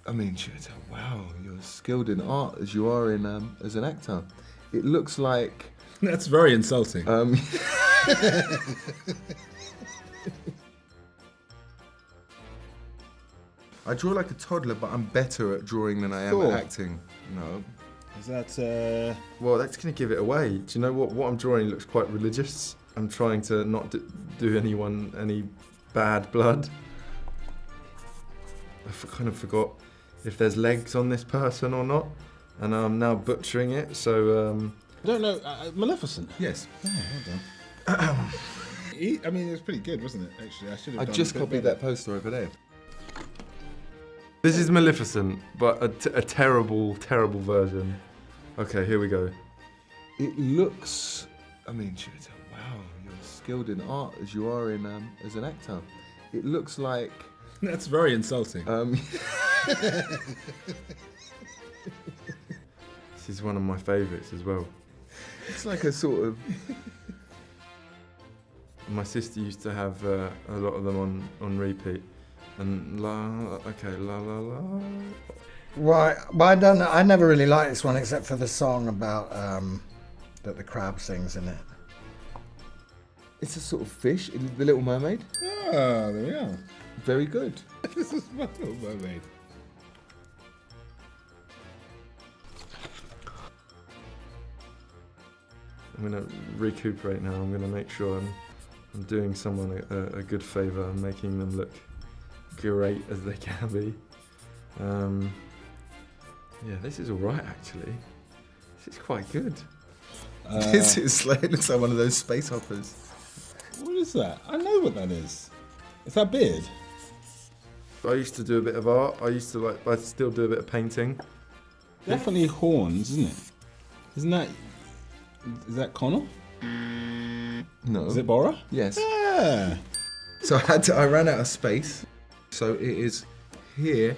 I mean, wow, you're as skilled in art as you are in as an actor. It looks like... That's very insulting. I draw like a toddler, but I'm better at drawing than I am at acting. No. Is that... Well, that's going to give it away. Do you know what I'm drawing looks quite religious? I'm trying to not do anyone any bad blood. I kind of forgot if there's legs on this person or not, and I'm now butchering it, so... I don't know, Maleficent? Yes. Oh, well done. I mean, it was pretty good, wasn't it, actually? I just copied that poster over there. This is Maleficent, but a terrible, terrible version. Okay, here we go. It looks... I mean, wow, you're as skilled in art as you are in as an actor. It looks like... That's very insulting. This is one of my favourites as well. It's like a sort of... My sister used to have a lot of them on repeat. And la, la. Right, but I never really liked this one except for the song about that the crab sings in it. It's a sort of fish, The Little Mermaid. Oh, there we are. Very good. This is my Little Mermaid. I'm going to recuperate now. I'm going to make sure I'm doing someone a good favour and making them look great as they can be. Yeah, this is alright actually. This is quite good. This is like, it looks like one of those space hoppers. What is that? I know what that is. Is that beard? I used to do a bit of art. I still do a bit of painting. Definitely horns, isn't it? Is that Connell? No. Is it Bora? Yes. Yeah. So I ran out of space. So it is here.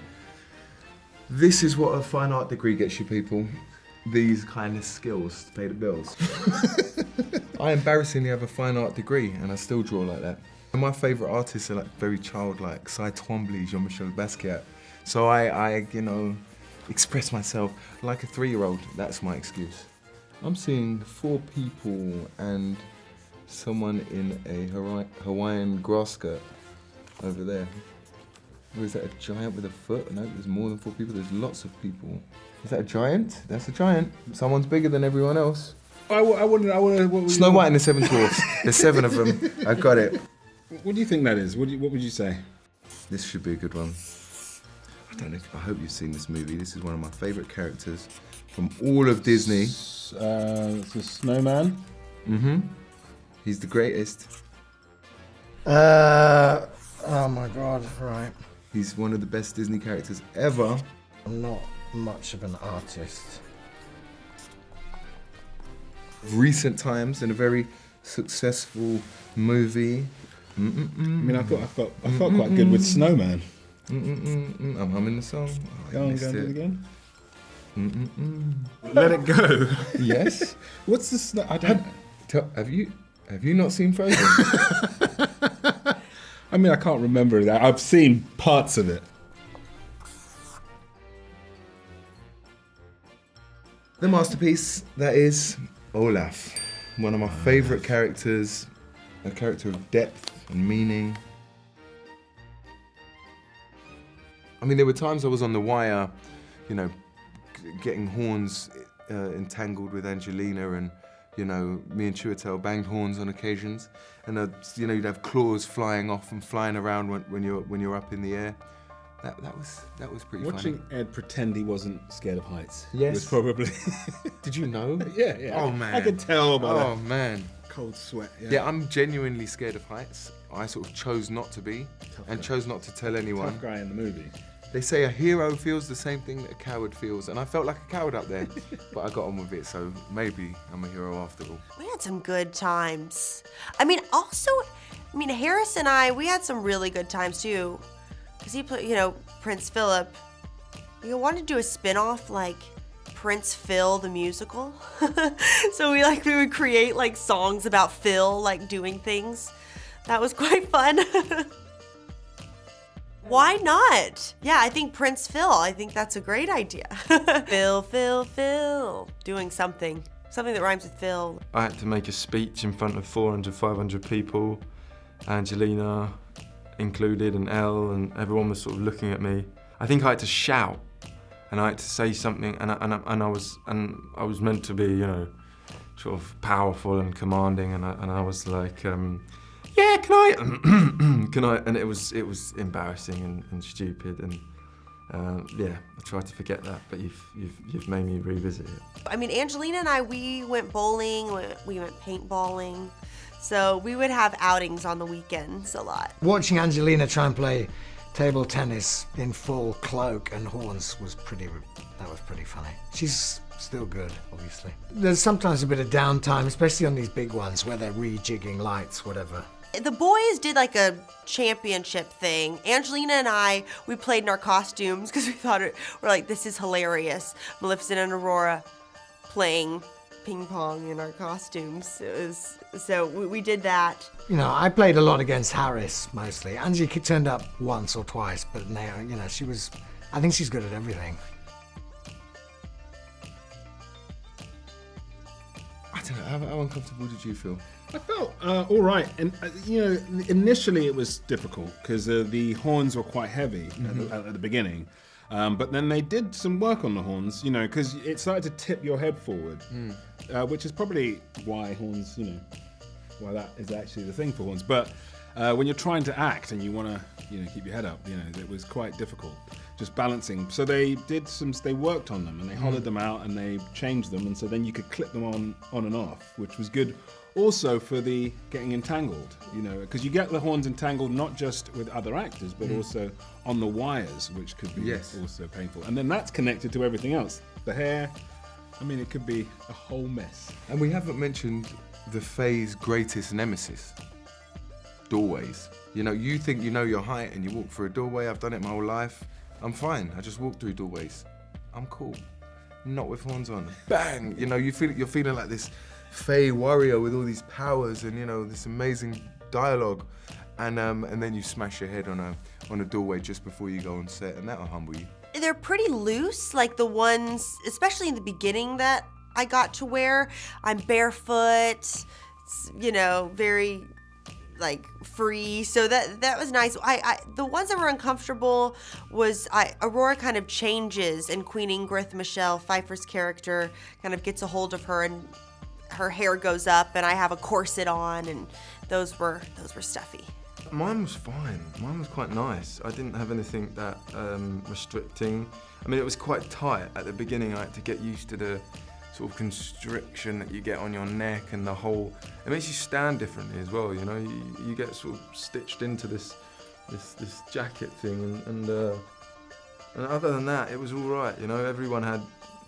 This is what a fine art degree gets you, people. These kind of skills to pay the bills. I embarrassingly have a fine art degree and I still draw like that. And my favourite artists are like very childlike, Cy Twombly, Jean-Michel Basquiat. So I, you know, express myself like a 3-year-old. That's my excuse. I'm seeing 4 people and someone in a Hawaiian grass skirt over there. Or is that a giant with a foot? No, there's more than 4 people. There's lots of people. Is that a giant? That's a giant. Someone's bigger than everyone else. I wonder. Snow White and the 7 Dwarfs. There's 7 of them. I got it. What do you think that is? What would you say? This should be a good one. I hope you've seen this movie. This is one of my favourite characters from all of Disney. It's a snowman. Mm-hmm. He's the greatest. Oh my God, right. He's one of the best Disney characters ever. I'm not much of an artist. Recent times in a very successful movie. I mean, I felt quite good with Snowman. I'm humming the song. Go and do it again. Let it go. Yes. What's the snow? I don't. Have you not seen Frozen? I mean, I can't remember that. I've seen parts of it. The masterpiece that is Olaf. One of my favourite characters. A character of depth and meaning. I mean, there were times I was on the wire, you know, getting horns entangled with Angelina, and, you know, me and Chiwetel banged horns on occasions, and you know, you'd have claws flying off and flying around when you're up in the air. That was pretty Watching funny. Ed pretend he wasn't scared of heights. Yes. Was probably. Did you know? Yeah. Oh man. I could tell by Oh that man. cold sweat. Yeah, I'm genuinely scared of heights. I sort of chose not to be, and chose not to tell anyone. Tough guy in the movie. They say a hero feels the same thing that a coward feels, and I felt like a coward up there, but I got on with it, so maybe I'm a hero after all. We had some good times. Harris and we had some really good times too. Because he played, you know, Prince Philip. We wanted to do a spin-off, like Prince Phil the musical. So we would create like songs about Phil, like doing things. That was quite fun. Why not? Yeah, I think Prince Phil. I think that's a great idea. Phil. Doing something that rhymes with Phil. I had to make a speech in front of 400, 500 people, Angelina included, and Elle, and everyone was sort of looking at me. I think I had to shout, and I had to say something, and I was meant to be, you know, sort of powerful and commanding, and I was like, yeah, can I? And it was embarrassing and stupid, and yeah, I tried to forget that, but you've made me revisit it. I mean, Angelina and I, we went bowling, we went paintballing, so we would have outings on the weekends a lot. Watching Angelina try and play table tennis in full cloak and horns was pretty funny. She's still good, obviously. There's sometimes a bit of downtime, especially on these big ones where they're rejigging lights, whatever. The boys did like a championship thing. Angelina and I, we played in our costumes because we're like, this is hilarious. Maleficent and Aurora playing ping pong in our costumes. So we did that. You know, I played a lot against Harris mostly. Angie turned up once or twice, but now, you know, I think she's good at everything. I don't know, how uncomfortable did you feel? I felt all right, and you know, initially it was difficult because the horns were quite heavy at the beginning, but then they did some work on the horns, you know, because it started to tip your head forward, which is probably why horns, you know, why that is actually the thing for horns. But when you're trying to act and you want to, you know, keep your head up, you know, it was quite difficult just balancing. So they worked on them and they hollowed them out and they changed them, and so then you could clip them on and off, which was good. Also for the getting entangled, you know, because you get the horns entangled not just with other actors, but also on the wires, which could be also painful. And then that's connected to everything else. The hair, I mean, it could be a whole mess. And we haven't mentioned the Fae's greatest nemesis, doorways. You know, you think you know your height and you walk through a doorway. I've done it my whole life. I'm fine. I just walk through doorways. I'm cool. Not with horns on. Bang! You know, you're feeling like this Fae warrior with all these powers and, you know, this amazing dialogue, and then you smash your head on a doorway just before you go on set, and that'll humble you. They're pretty loose, like the ones, especially in the beginning that I got to wear. I'm barefoot, you know, very like free, so that was nice. The ones that were uncomfortable was Aurora kind of changes, and Queen Ingrid, Michelle Pfeiffer's character, kind of gets a hold of her, and her hair goes up, and I have a corset on, and those were stuffy. Mine was fine. Mine was quite nice. I didn't have anything that restricting. I mean, it was quite tight at the beginning. I had to get used to the sort of constriction that you get on your neck, and the whole. It makes you stand differently as well. You know, you get sort of stitched into this jacket thing, and other than that, it was all right. You know, everyone had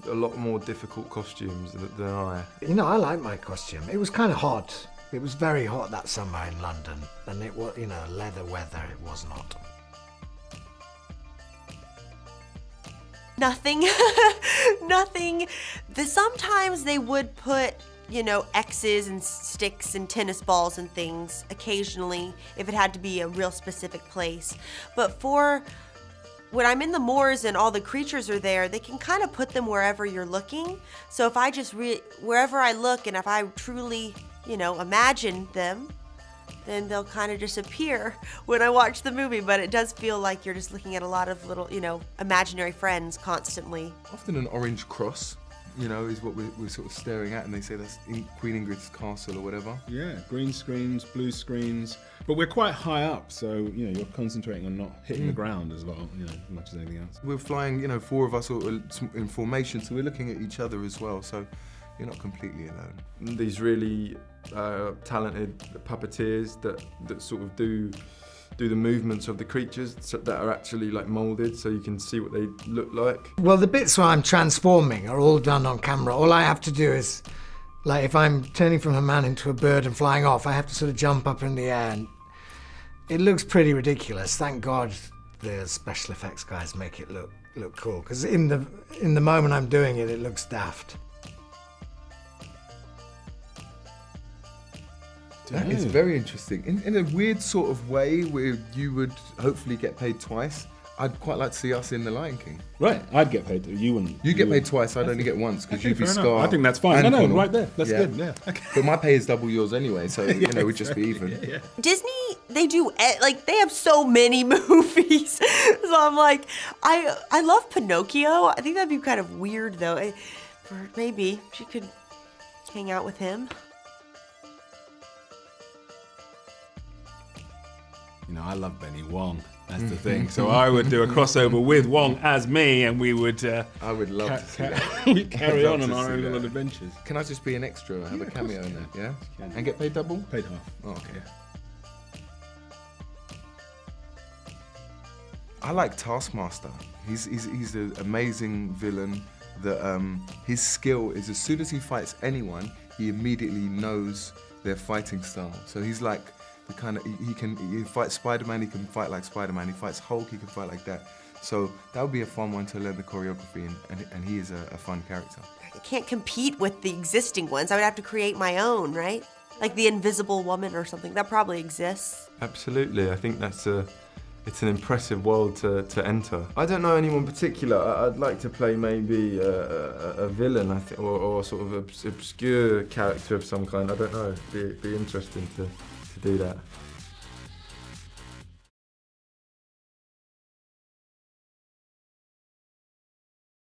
a lot more difficult costumes than I. You know, I like my costume. It was kind of hot. It was very hot that summer in London, and it was, you know, leather weather. It was not. Nothing. Sometimes they would put, you know, X's and sticks and tennis balls and things occasionally if it had to be a real specific place. But for when I'm in the moors and all the creatures are there, they can kind of put them wherever you're looking. So if I just wherever I look, and if I truly, you know, imagine them, then they'll kind of disappear when I watch the movie. But it does feel like you're just looking at a lot of little, you know, imaginary friends constantly. Often an orange cross, you know, is what we're sort of staring at, and they say that's Queen Ingrid's castle or whatever. Yeah, green screens, blue screens, but we're quite high up, so, you know, you're concentrating on not hitting the ground as well, you know, as much as anything else. We're flying, you know, 4 of us in formation, so we're looking at each other as well, so you're not completely alone. These really talented puppeteers that sort of do the movements of the creatures that are actually like moulded, so you can see what they look like. Well, the bits where I'm transforming are all done on camera. All I have to do is, like, if I'm turning from a man into a bird and flying off, I have to sort of jump up in the air, and it looks pretty ridiculous. Thank God the special effects guys make it look cool, because in the moment I'm doing it, it looks daft. That is very interesting. In a weird sort of way where you would hopefully get paid twice, I'd quite like to see us in The Lion King. Right, I'd get paid. You wouldn't. You get paid twice, I'd only get once because you'd be fair enough. Scar. I think that's fine. and No, Connell. right there. That's good, yeah. Okay. But my pay is double yours anyway, so you know, we'd just be even. Yeah. Disney, they do like they have so many movies. So I'm like, I love Pinocchio. I think that'd be kind of weird though. Maybe she could hang out with him. You know, I love Benny Wong. That's the thing. So I would do a crossover with Wong as me, and we would. I would love to see that. we'd carry I'd love on to our see own that. little adventures. Can I just be an extra? Have a cameo in there, yeah? can. And get paid double? Paid half. Oh, okay. I like Taskmaster. He's an amazing villain. That his skill is as soon as he fights anyone, he immediately knows their fighting style. So he's like the kind of he fights Spider-Man, he can fight like Spider-Man. He fights Hulk, he can fight like that. So that would be a fun one to learn the choreography, and he is a fun character. I can't compete with the existing ones. I would have to create my own, right? Like the Invisible Woman or something. That probably exists. Absolutely, I think it's an impressive world to enter. I don't know anyone particular. I'd like to play maybe a villain, I think, or sort of obscure character of some kind. I don't know. It'd be interesting to do that.